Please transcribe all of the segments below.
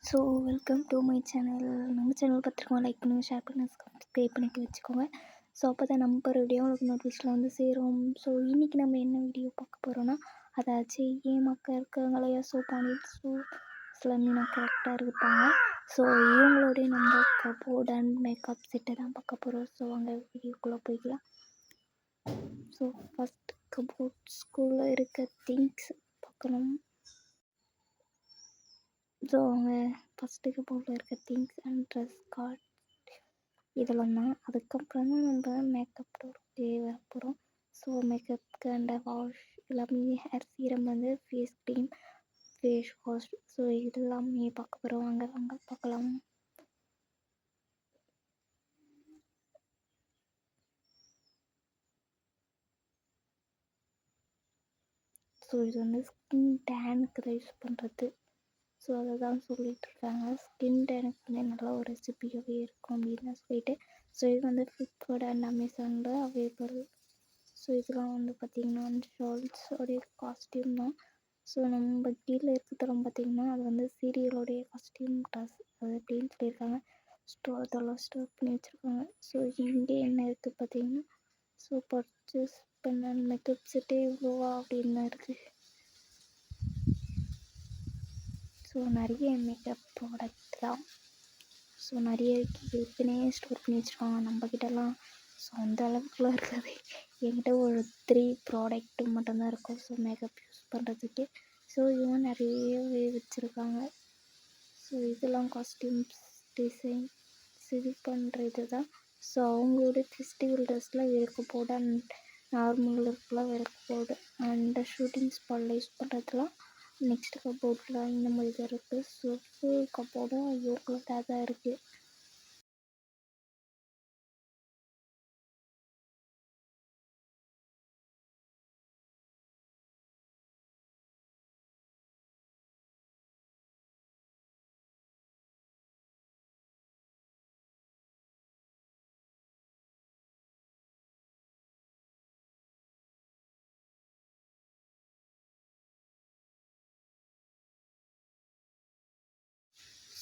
So welcome to my channel. நம்ம channel பார்த்துருக்கோம், like பண்ணுங்கள், ஷேர் பண்ணுங்கள், சப்ஸ்கிரைப் பண்ணிக்க வச்சுக்கோங்க. ஸோ அப்போ தான் நம்ம போகிற வீடியோ உங்களுக்கு நோட்டிஃபிகேஷனில் வந்து சேரும். ஸோ இன்றைக்கி நம்ம என்ன வீடியோ பார்க்க போகிறோன்னா, அதாச்சு ஏன் மக்கள் இருக்காங்களையா ஸோ பாண்டியன் ஸ்லம்மினா கரெக்டாக இருப்பாங்க. ஸோ இவங்களுடைய நம்ம கபோர்ட் அண்ட் மேக்கப் செட்டை தான் பார்க்க போகிறோம். ஸோ அங்கே வீடியோக்குள்ளே போய்க்கலாம். ஸோ ஃபஸ்ட் கபோர்ட் ஸ்கூலில் இருக்க திங்ஸ் பார்க்கணும். ஸோ அவங்க ஃபஸ்ட்டு கபோர்டில் இருக்க திங்ஸ் அண்ட் ட்ரெஸ் கார்ட் இதெல்லாம் தான். அதுக்கப்புறம் தான் நம்ம மேக்கப் டோருக்கு வர போகிறோம். ஸோ மேக்கப்புக்கு அண்ட் வாஷ் எல்லாமே, ஹேர் சீரம் வந்து face cream, face wash, so இதெல்லாமே பார்க்க போகிறோம். அங்கே பார்க்கலாம். ஸோ இது வந்து ஸ்கின் டேனுக்கு தான் யூஸ் பண்ணுறது. ஸோ அதை தான் சொல்லிகிட்ருக்காங்க. ஸ்கின் டேனுக்கு வந்து நல்லா ஒரு ரெசிபியாகவே இருக்கும் அப்படின்னு சொல்லிட்டு. ஸோ இது வந்து ஃப்ளிப்கார்ட் அண்ட் அமேசானில் அவைலபிள். ஸோ இதெல்லாம் வந்து பார்த்திங்கன்னா ஷால்ஸோடைய காஸ்டியூம் தான். ஸோ நம்ம கீழே இருக்கிறதெல்லாம் பார்த்திங்கன்னா அது வந்து சீரியலோடைய காஸ்டியூம் ட்ரெஸ் அது அப்படின்னு சொல்லியிருக்காங்க. அதெல்லாம் ஸ்டோர் பண்ணி வச்சுருக்காங்க. ஸோ இங்கே என்ன இருக்குது பார்த்திங்கன்னா, ஸோ பர்ச்சேஸ் பண்ண மேக்கப் செட்டே இவ்வளோவா அப்படின்னு இருக்குது. ஸோ நிறைய மேக்கப் ப்ராடக்ட் தான். ஸோ நிறைய ஏற்கனவே ஸ்டோர் பண்ணி வச்சுருக்காங்க. நம்மக்கிட்டலாம் ஸோ அந்த அளவுக்குலாம் இருக்காது. என்கிட்ட ஒரு 3 ப்ராடக்ட்டு மட்டும்தான் இருக்கும் ஸோ மேக்கப் யூஸ் பண்ணுறதுக்கு. ஸோ இதுவும் நிறையவே வச்சுருக்காங்க. ஸோ இதெல்லாம் காஸ்டியூம்ஸ் டிசைன் இது பண்ணுற இது தான். ஸோ அவங்களோட ஃபெஸ்டிவல் ட்ரெஸ்லாம் வெறுக்க போர்டு அண்ட் நார்மல் இருக்குலாம் வெறுக்க போர்டு அண்ட் ஷூட்டிங் ஸ்பாட்டில் யூஸ் பண்ணுறதுலாம் நெக்ஸ்ட் கபோர்டில் இந்த மாதிரி தான் இருக்குது. ஸோ ஃபுல் கபோர்டும் இவங்களுக்காக தான் இருக்குது.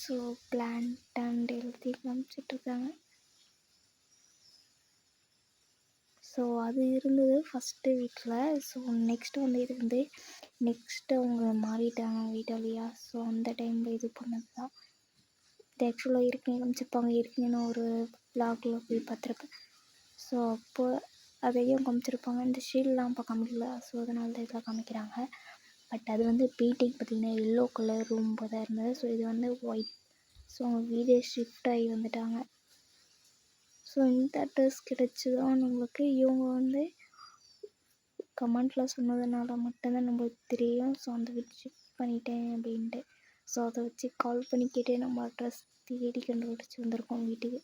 ஸோ பிளான்ட் அண்ட் ஹெல்த்தி காமிச்சிட்ருக்காங்க. ஸோ அது இருந்தது ஃபஸ்ட்டு வீட்டில். ஸோ நெக்ஸ்ட்டு வந்து இது வந்து நெக்ஸ்ட்டு அவங்க மாறிட்டாங்க வீட்டாலையா. ஸோ அந்த டைமில் இது பண்ணது தான். இது ஆக்சுவலாக ஏற்கனவே காமிச்சிருப்பாங்க. ஏற்கனவே நான் ஒரு வ்ளாகில் போய் பார்த்துருப்பேன். ஸோ அப்போ அதையும் காமிச்சிருப்பாங்க. இந்த ஷீல்டெலாம் அப்போ காமிக்கல. ஸோ அதனால தான் இதெல்லாம் காமிக்கிறாங்க. பட் அது வந்து பெயிண்டிங் பார்த்திங்கன்னா எல்லோ கலர் ரொம்ப தான் இருந்தது. ஸோ இது வந்து ஒயிட். ஸோ அவங்க வீடே ஷிஃப்ட் ஆகி வந்துட்டாங்க. ஸோ இந்த அட்ரஸ் கிடச்சி தான் நம்மளுக்கு. இவங்க வந்து கமெண்ட்டில் சொன்னதுனால மட்டும்தான் நம்மளுக்கு தெரியும். ஸோ அந்த வீடு ஷிஃப்ட் பண்ணிட்டேன் அப்படின்ட்டு. ஸோ அதை வச்சு கால் பண்ணி கேட்டு நம்ம அட்ரஸ் தேடி கண்டுபிடிச்சி வந்திருக்கோம் வீட்டுக்கு.